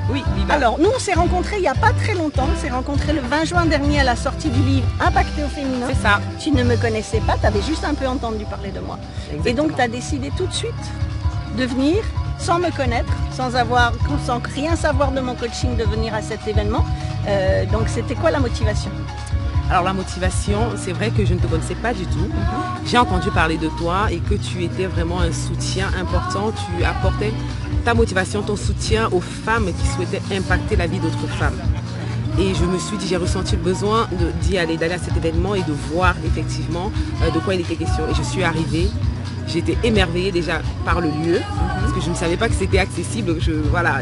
Oui, Biba. Alors, nous, on s'est rencontrés il n'y a pas très longtemps. On s'est rencontrés le 20 juin dernier à la sortie du livre Impacté au féminin. C'est ça. Tu ne me connaissais pas, tu avais juste un peu entendu parler de moi. Exactement. Et donc, tu as décidé tout de suite de venir, sans me connaître, sans rien savoir de mon coaching, de venir à cet événement. Donc, c'était quoi la motivation? Alors la motivation, c'est vrai que je ne te connaissais pas du tout. J'ai entendu parler de toi et que tu étais vraiment un soutien important. Tu apportais ta motivation, ton soutien aux femmes qui souhaitaient impacter la vie d'autres femmes. Et je me suis dit, j'ai ressenti le besoin d'aller à cet événement et de voir effectivement de quoi il était question. Et je suis arrivée, j'étais émerveillée déjà par le lieu, parce que je ne savais pas que c'était accessible. Je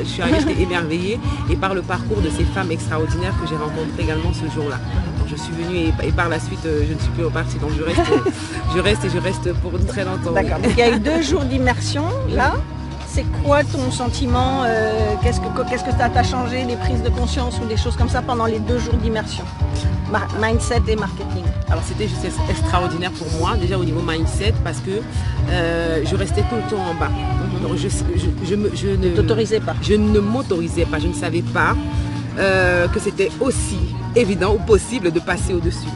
suis arrivée, j'étais émerveillée, et par le parcours de ces femmes extraordinaires que j'ai rencontrées également ce jour-là. Je suis venue et par la suite, je ne suis plus repartie, donc je reste pour très longtemps. D'accord, donc il y a eu 2 jours d'immersion, là. C'est quoi ton sentiment? Qu'est-ce que ça t'a changé, des prises de conscience ou des choses comme ça pendant les 2 jours d'immersion? Mindset et marketing. Alors c'était juste extraordinaire pour moi, déjà au niveau mindset, parce que je restais tout le temps en bas. Donc je ne t'autorisais pas. Je ne m'autorisais pas, je ne savais pas que c'était aussi évident ou possible de passer au-dessus.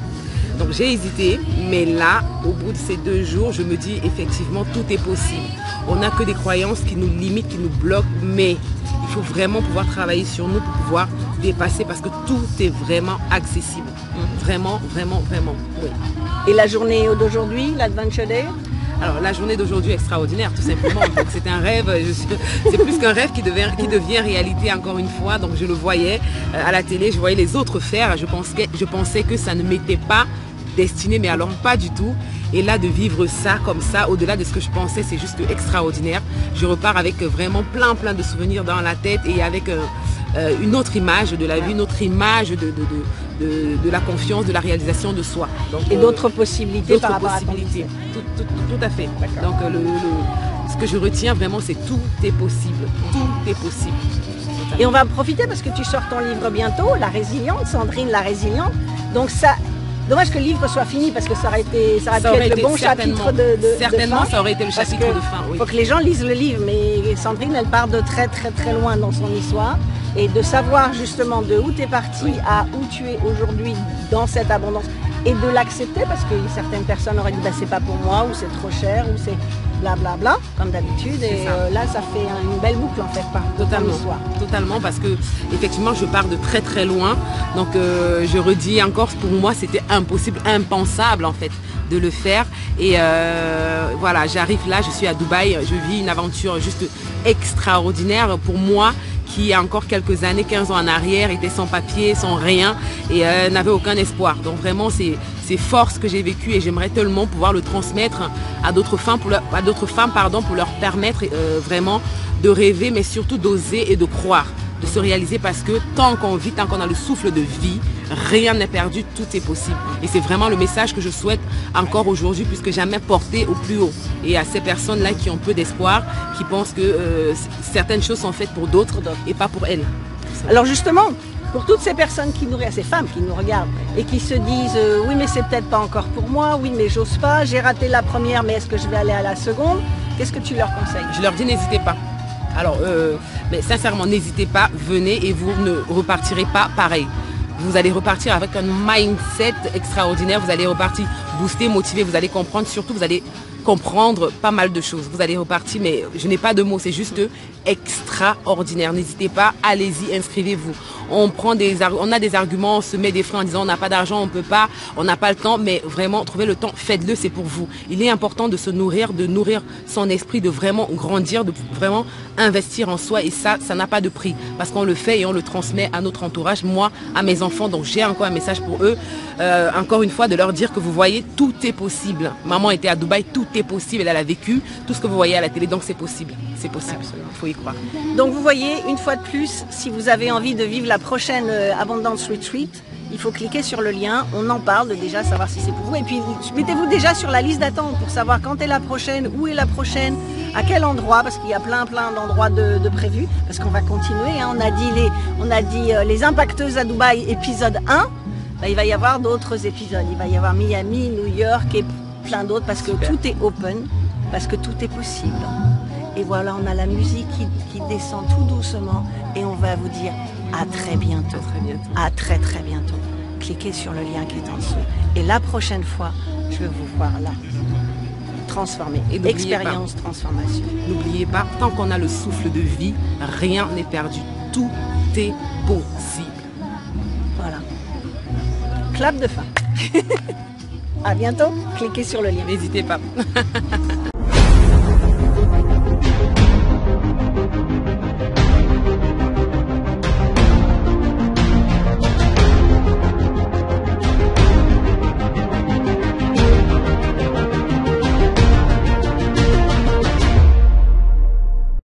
Donc j'ai hésité, mais là, au bout de ces 2 jours, je me dis effectivement tout est possible. On n'a que des croyances qui nous limitent, qui nous bloquent, mais il faut vraiment pouvoir travailler sur nous pour pouvoir dépasser, parce que tout est vraiment accessible. Vraiment, vraiment, vraiment. Oui. Et la journée d'aujourd'hui, l'Adventure Day? Alors la journée d'aujourd'hui est extraordinaire, tout simplement. Donc c'est un rêve, c'est plus qu'un rêve qui devient réalité encore une fois. Donc je le voyais à la télé, je voyais les autres faire. Je pensais que ça ne m'était pas destiné, mais alors pas du tout. Et là, de vivre ça comme ça, au-delà de ce que je pensais, c'est juste extraordinaire. Je repars avec vraiment plein de souvenirs dans la tête, et avec une autre image de la vie, une autre image de la confiance, de la réalisation de soi. Donc, et d'autres possibilités par rapport à ton lycée. Tout à fait. Donc ce que je retiens vraiment, c'est tout est possible. Tout est possible. Et on va en profiter parce que tu sors ton livre bientôt, La Résiliente, Sandrine la Résiliente. Donc ça, dommage que le livre soit fini, parce que ça aurait pu être le bon chapitre de certainement, fin, ça aurait été le chapitre de fin. Il faut que les gens lisent le livre, mais Sandrine, elle part de très loin dans son histoire. Et de savoir justement de où tu es parti à où tu es aujourd'hui dans cette abondance, et de l'accepter, parce que certaines personnes auraient dit bah, c'est pas pour moi, ou c'est trop cher, ou c'est blablabla, comme d'habitude. Et là, ça fait une belle boucle en fait, par l'histoire. Totalement, parce que effectivement, je pars de très loin. Donc, je redis encore, pour moi, c'était impossible, impensable en fait, de le faire. Et voilà, j'arrive là, je suis à Dubaï, je vis une aventure juste extraordinaire pour moi, qui il y a encore quelques années, 15 ans en arrière, était sans papier, sans rien, et n'avait aucun espoir. Donc vraiment, c'est fort ce que j'ai vécu, et j'aimerais tellement pouvoir le transmettre à d'autres femmes, pour leur permettre vraiment de rêver, mais surtout d'oser et de croire, de se réaliser, parce que tant qu'on vit, tant qu'on a le souffle de vie, rien n'est perdu, tout est possible. Et c'est vraiment le message que je souhaite encore aujourd'hui, plus que jamais, porter au plus haut. Et à ces personnes-là qui ont peu d'espoir, qui pensent que certaines choses sont faites pour d'autres et pas pour elles. Alors justement, pour toutes ces personnes ces femmes qui nous regardent et qui se disent oui mais c'est peut-être pas encore pour moi, oui mais j'ose pas, j'ai raté la première, mais est-ce que je vais aller à la seconde? Qu'est-ce que tu leur conseilles? Je leur dis n'hésitez pas. Alors, mais sincèrement, n'hésitez pas, venez, et vous ne repartirez pas pareil. Vous allez repartir avec un mindset extraordinaire, vous allez repartir boosté, motivé, vous allez comprendre, surtout vous allez comprendre pas mal de choses. Vous allez repartir, mais je n'ai pas de mots, c'est juste extraordinaire. N'hésitez pas, allez-y, inscrivez-vous. On a des arguments, on se met des freins en disant on n'a pas d'argent, on ne peut pas, on n'a pas le temps, mais vraiment, trouvez le temps, faites-le, c'est pour vous. Il est important de se nourrir, de nourrir son esprit, de vraiment grandir, de vraiment investir en soi, et ça n'a pas de prix, parce qu'on le fait et on le transmet à notre entourage, moi, à mes enfants. Donc j'ai encore un message pour eux, encore une fois, de leur dire que vous voyez, tout est possible. Maman était à Dubaï, tout est possible, elle a vécu tout ce que vous voyez à la télé, donc c'est possible, il faut y croire. Donc vous voyez, une fois de plus, si vous avez envie de vivre la prochaine Abondance Retreat, il faut cliquer sur le lien, on en parle déjà, savoir si c'est pour vous, et puis mettez-vous déjà sur la liste d'attente pour savoir quand est la prochaine, où est la prochaine, à quel endroit, parce qu'il y a plein d'endroits de prévus, parce qu'on va continuer, hein. On a dit les impacteuses à Dubaï, épisode 1, bah, il va y avoir d'autres épisodes, il va y avoir Miami, New York et plein d'autres, parce que tout est open, parce que tout est possible. Et voilà, on a la musique qui descend tout doucement et on va vous dire à très bientôt. À très bientôt. À très très bientôt. Cliquez sur le lien qui est en dessous. Et la prochaine fois, je vais vous voir là. Transformer. Et n'oubliez Expérience, transformation. N'oubliez pas, tant qu'on a le souffle de vie, rien n'est perdu. Tout est possible. Voilà. Clap de fin. À bientôt. Cliquez sur le lien. N'hésitez pas.